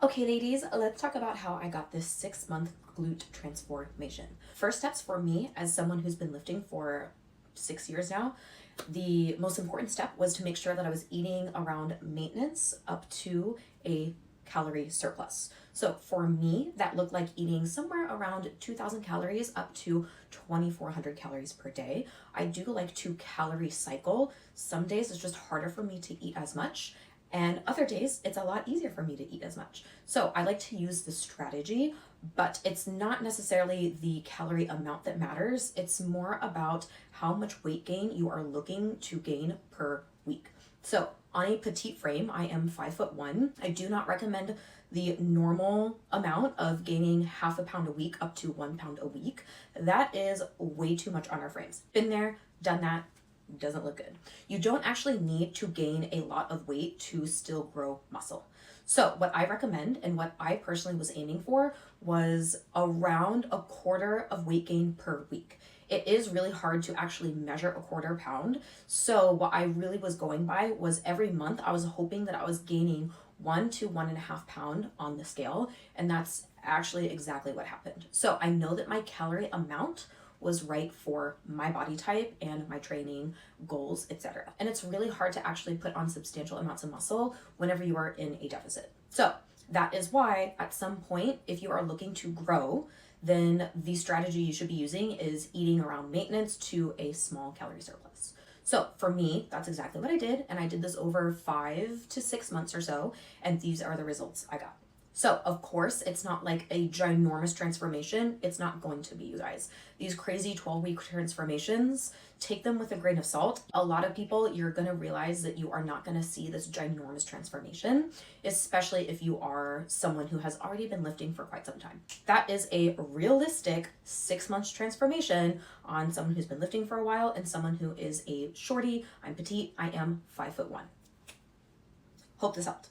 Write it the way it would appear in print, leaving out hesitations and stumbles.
Okay, ladies, let's talk about how I got this 6-month glute transformation. First steps for me, as someone who's been lifting for 6 years now, the most important step was to make sure that I was eating around maintenance up to a calorie surplus. So for me, that looked like eating somewhere around 2,000 calories up to 2,400 calories per day. I do like to calorie cycle. Some days it's just harder for me to eat as much, and other days it's a lot easier for me to eat as much. So I like to use this strategy, but it's not necessarily the calorie amount that matters. It's more about how much weight gain you are looking to gain per week. So on a petite frame, I am 5'1". I do not recommend the normal amount of gaining half a pound a week up to 1 pound a week. That is way too much on our frames. Been there, done that, doesn't look good. You don't actually need to gain a lot of weight to still grow muscle. So what I recommend and what I personally was aiming for was around a quarter of weight gain per week. It is really hard to actually measure a quarter pound. So what I really was going by was every month I was hoping that I was gaining 1 to 1.5 pounds on the scale. And that's actually exactly what happened. So I know that my calorie amount was right for my body type and my training goals, etc. And it's really hard to actually put on substantial amounts of muscle whenever you are in a deficit. So that is why at some point, if you are looking to grow, then the strategy you should be using is eating around maintenance to a small calorie surplus. So for me, that's exactly what I did. And I did this over 5 to 6 months or so. And these are the results I got. So of course, it's not like a ginormous transformation. It's not going to be, you guys. These crazy 12-week transformations, take them with a grain of salt. A lot of people, you're gonna realize that you are not gonna see this ginormous transformation, especially if you are someone who has already been lifting for quite some time. That is a realistic 6 months transformation on someone who's been lifting for a while and someone who is a shorty. I'm petite, I am 5'1". Hope this helped.